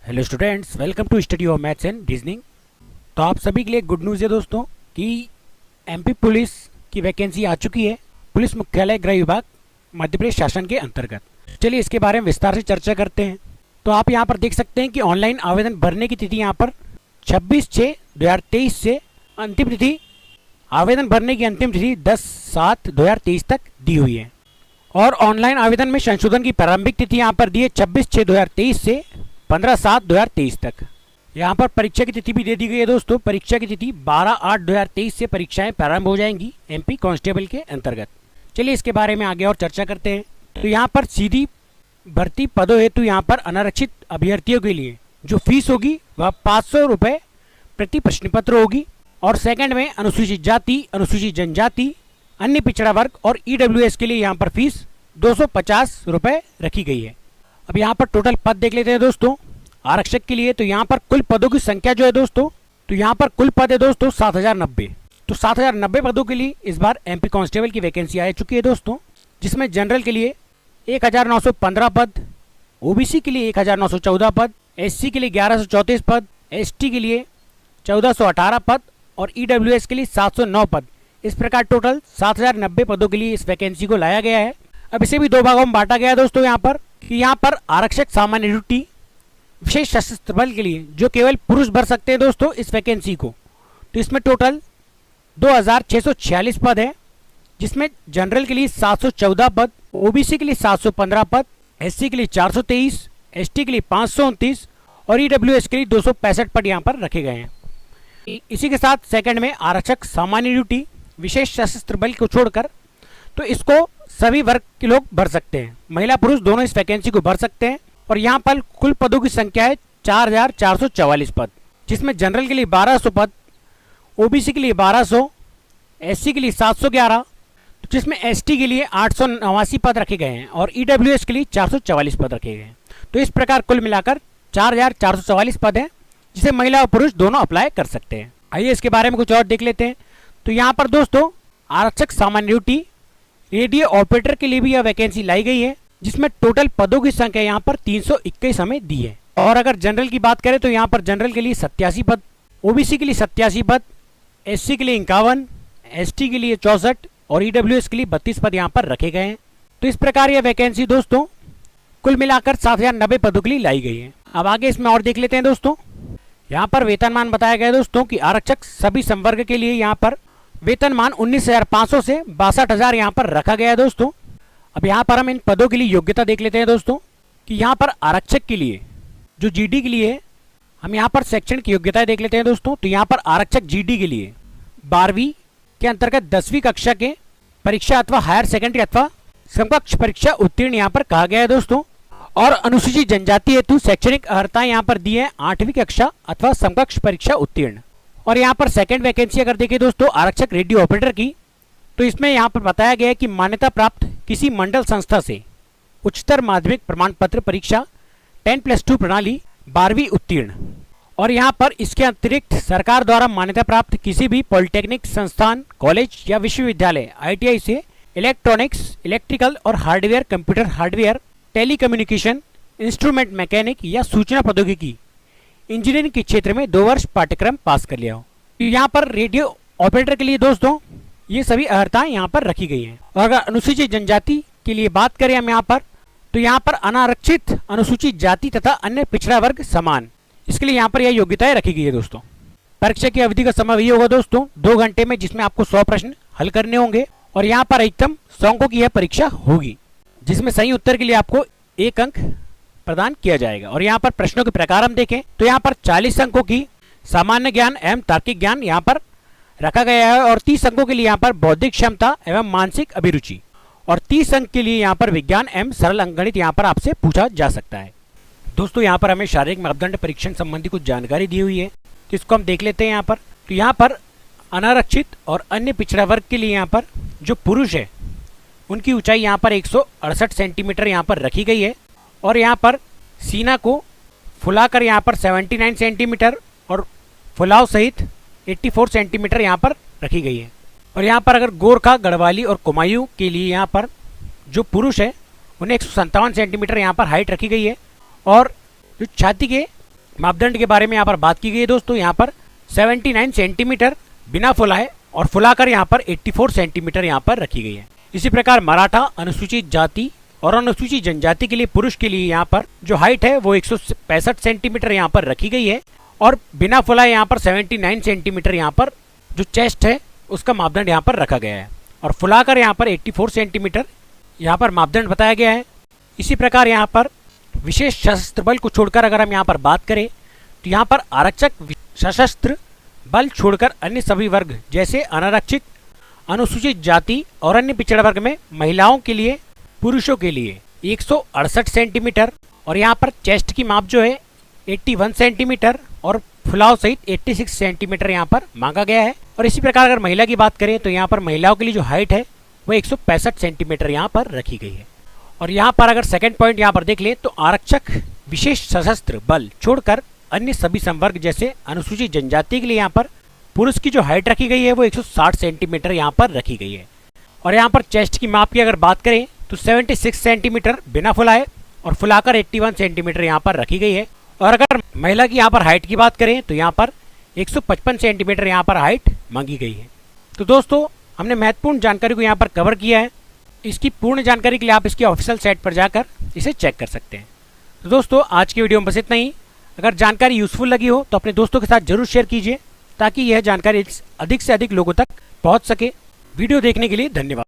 Hello students, welcome to study of maths and reasoning. तो आप सभी के लिए गुड न्यूज़ है दोस्तों कि एमपी पुलिस की वैकेंसी आ चुकी है पुलिस मुख्यालय गृह विभाग मध्य प्रदेश शासन के अंतर्गत। चलिए इसके बारे में विस्तार से चर्चा करते हैं। तो आप यहाँ पर देख सकते हैं कि ऑनलाइन आवेदन भरने की तिथि यहाँ पर 26/6/2023 से अंतिम तिथि, आवेदन भरने की अंतिम तिथि 10/7/2023 तक दी हुई है। और ऑनलाइन आवेदन में संशोधन की प्रारंभिक तिथि यहाँ पर दी है 26/6/2023 से 15/7/2023 तक। यहाँ पर परीक्षा की तिथि भी दे दी गई है दोस्तों। परीक्षा की तिथि 12/8/2023 से परीक्षाएं प्रारंभ हो जाएंगी एमपी कांस्टेबल के अंतर्गत। चलिए इसके बारे में आगे और चर्चा करते हैं। तो यहाँ पर सीधी भर्ती पदों हेतु यहाँ पर अनारक्षित अभ्यर्थियों के लिए जो फीस होगी वह 500 रुपये प्रति प्रश्न पत्र होगी। और सेकंड में अनुसूचित जाति, अनुसूचित जनजाति, अन्य पिछड़ा वर्ग और ईडब्ल्यूएस के लिए यहाँ पर फीस 250 रुपये रखी गई है। अब यहाँ पर टोटल पद देख लेते हैं दोस्तों आरक्षक के लिए। तो यहाँ पर कुल पदों की संख्या जो है दोस्तों, तो यहाँ पर कुल पद है दोस्तों 7090। तो 7090 पदों के लिए इस बार एमपी कांस्टेबल की वैकेंसी आ चुकी है दोस्तों, जिसमें जनरल के लिए 1915 पद, ओबीसी के लिए 1914 पद, एससी के लिए 1134 पद, एसटी के लिए 1418 पद और ईडब्ल्यूएस के लिए 709 पद। इस प्रकार टोटल 7090 पदों के लिए इस वैकेंसी को लाया गया है। अब इसे भी दो भागों में बांटा गया है दोस्तों यहाँ पर कि यहाँ पर आरक्षक सामान्य ड्यूटी विशेष सशस्त्र बल के लिए जो केवल पुरुष भर सकते हैं दोस्तों इस वैकेंसी को। तो इसमें टोटल 2646 पद है, जिसमेमें जनरल के लिए 714 पद, ओबीसी के लिए 715 पद, एससी के लिए 423, एसटी के लिए 529 और ईडब्ल्यूएस के लिए 265 पद यहाँ पर रखे गए हैं। इसी के साथ सेकंड में आरक्षक सामान्य ड्यूटी विशेष सशस्त्र बल को छोड़कर तो इसको सभी वर्ग के लोग भर सकते हैं, महिला पुरुष दोनों इस वैकेंसी को भर सकते हैं। और यहाँ पर कुल पदों की संख्या है 4444 पद, जिसमें जनरल के लिए 1200 पद, ओबीसी के लिए 1200, एससी के लिए 711, जिसमें एसटी के लिए 889 पद रखे गए हैं और ईडब्ल्यूएस के लिए 444 पद रखे गए हैं। तो इस प्रकार कुल मिलाकर 4444 पद हैं, जिसे महिला और पुरुष दोनों अप्लाई कर सकते हैं। आइए इसके बारे में कुछ और देख लेते हैं। तो यहाँ पर दोस्तों आरक्षक सामान्य ड्यूटी रेडियो ऑपरेटर के लिए भी यह वैकेंसी लाई गई है, जिसमें टोटल पदों की संख्या यहाँ पर 321 हमें दी है। और अगर जनरल की बात करें तो यहाँ पर जनरल के लिए 87 पद, ओबीसी के लिए 87 पद, एससी के लिए 51, एसटी के लिए 64 और ईडब्ल्यूएस के लिए 32 पद यहाँ पर रखे गए हैं। तो इस प्रकार यह वैकेंसी दोस्तों कुल मिलाकर 7090 पदों के लिए लाई गई है। अब आगे इसमें और देख लेते हैं दोस्तों। यहाँ पर वेतनमान बताया गया है दोस्तों कि आरक्षक सभी संवर्ग के लिए यहाँ पर वेतनमान 19,500 से 62,000 यहाँ पर रखा गया है दोस्तों। अब यहाँ पर हम इन पदों के लिए योग्यता देख लेते हैं दोस्तों कि यहाँ पर आरक्षक के लिए जो जीडी के लिए हम यहाँ पर शैक्षणिक योग्यताएं देख लेते हैं दोस्तों। तो यहाँ पर आरक्षक जीडी के लिए 12वीं के अंतर्गत 10वीं कक्षा के परीक्षा अथवा हायर सेकेंडरी अथवा समकक्ष परीक्षा उत्तीर्ण यहाँ पर कहा गया है दोस्तों। और अनुसूचित जनजाति हेतु शैक्षणिक अर्हता यहाँ पर दी है 8वीं कक्षा अथवा समकक्ष परीक्षा उत्तीर्ण। और यहाँ पर सेकंड वैकेंसी अगर देखें दोस्तों आरक्षक रेडियो ऑपरेटर की, तो इसमें यहाँ पर बताया गया है कि मान्यता प्राप्त किसी मंडल संस्था से उच्चतर माध्यमिक प्रमाण पत्र परीक्षा 10+2 प्रणाली 12वीं उत्तीर्ण। और यहाँ पर इसके अतिरिक्त सरकार द्वारा मान्यता प्राप्त किसी भी पॉलिटेक्निक संस्थान, कॉलेज या विश्वविद्यालय ITI से इलेक्ट्रॉनिक्स, इलेक्ट्रिकल और hardware, computer hardware, telecommunication, instrument mechanic या सूचना प्रौद्योगिकी इंजीनियरिंग के क्षेत्र में 2 वर्ष पाठ्यक्रम पास कर लिया हो। यहाँ पर रेडियो ऑपरेटर के लिए दोस्तों ये सभी अर्हताएं यहाँ पर रखी गई हैं। और अगर अनुसूचित जनजाति के लिए बात करें हम यहाँ पर, तो यहाँ पर अनारक्षित, अनुसूचित जाति तथा अन्य पिछड़ा वर्ग समान, इसके लिए यहाँ पर यह योग्यताएं रखी गई है दोस्तों। परीक्षा की अवधि का समय ये होगा दोस्तों 2 घंटे में, जिसमें आपको 100 प्रश्न हल करने होंगे। और यहाँ पर अधिकतम 100 अंकों की यह परीक्षा होगी, जिसमें सही उत्तर के लिए आपको 1 अंक प्रदान किया जाएगा। और यहाँ पर प्रश्नों के प्रकार हम देखें तो यहाँ पर 40 अंकों की सामान्य ज्ञान एवं तार्किक ज्ञान यहाँ पर रखा गया है और 30 अंकों के लिए यहाँ पर बौद्धिक क्षमता एवं मानसिक अभिरुचि और 30 अंक के लिए यहाँ पर विज्ञान एवं सरल अंकगणित यहाँ पर आपसे पूछा जा सकता है। दोस्तों यहाँ पर हमें शारीरिक मापदंड परीक्षण संबंधी कुछ जानकारी दी हुई है, तो इसको हम देख लेते हैं यहाँ पर। तो यहाँ पर अनारक्षित और अन्य पिछड़ा वर्ग के लिए यहाँ पर जो पुरुष है उनकी ऊंचाई यहाँ पर 168 सेंटीमीटर यहाँ पर रखी गई है। और यहाँ पर सीना को फुलाकर यहाँ पर 79 सेंटीमीटर और फुलाव सहित 84 सेंटीमीटर यहाँ पर रखी गई है। और यहाँ पर अगर गोरखा, गढ़वाली और कुमायूं के लिए यहाँ पर जो पुरुष है उन्हें 157 सेंटीमीटर यहाँ पर हाइट रखी गई है। और जो छाती के मापदंड के बारे में यहाँ पर बात की गई है दोस्तों। यहाँ पर 79 सेंटीमीटर बिना फुलाए और फुलाकर यहाँ पर 84 सेंटीमीटर यहाँ पर रखी गई है। इसी प्रकार मराठा, अनुसूचित जाति और अनुसूचित जनजाति के लिए पुरुष के लिए यहाँ पर जो हाइट है वो 165 सेंटीमीटर यहाँ पर रखी गई है और बिना फुलाए यहाँ पर 79 सेंटीमीटर यहाँ पर जो चेस्ट है उसका मापदंड यहाँ पर रखा गया है और फुलाकर यहाँ पर 84 सेंटीमीटर यहाँ पर मापदंड बताया गया है। इसी प्रकार यहाँ पर विशेष सशस्त्र बल को छोड़कर अगर हम यहाँ पर बात करें तो यहाँ पर आरक्षक सशस्त्र बल छोड़कर अन्य सभी वर्ग जैसे अनारक्षित, अनुसूचित जाति और अन्य पिछड़ा वर्ग में महिलाओं के लिए, पुरुषों के लिए 168 सेंटीमीटर और यहाँ पर चेस्ट की माप जो है 81 सेंटीमीटर और फुलाव सहित 86 सेंटीमीटर यहाँ पर मांगा गया है। और इसी प्रकार अगर महिला की बात करें तो यहाँ पर महिलाओं के लिए जो हाइट है वो 165 सेंटीमीटर यहाँ पर रखी गई है। और यहाँ पर अगर सेकंड पॉइंट यहाँ पर देख ले तो आरक्षक विशेष सशस्त्र बल छोड़कर अन्य सभी संवर्ग जैसे अनुसूचित जनजाति के लिए यहाँ पर पुरुष की जो हाइट रखी गई है वो 160 सेंटीमीटर यहाँ पर रखी गई है। और यहाँ पर चेस्ट की माप की अगर बात करें तो 76 सेंटीमीटर बिना फुलाए और फुलाकर 81 सेंटीमीटर यहाँ पर रखी गई है। और अगर महिला की यहाँ पर हाइट की बात करें तो यहाँ पर 155 सेंटीमीटर यहाँ पर हाइट मांगी गई है। तो दोस्तों हमने महत्वपूर्ण जानकारी को यहाँ पर कवर किया है। इसकी पूर्ण जानकारी के लिए आप इसकी ऑफिशियल साइट पर जाकर इसे चेक कर सकते हैं। तो दोस्तों आज की वीडियो में बस इतना ही। अगर जानकारी यूजफुल लगी हो तो अपने दोस्तों के साथ जरूर शेयर कीजिए ताकि यह जानकारी अधिक से अधिक लोगों तक पहुंच सके। वीडियो देखने के लिए धन्यवाद।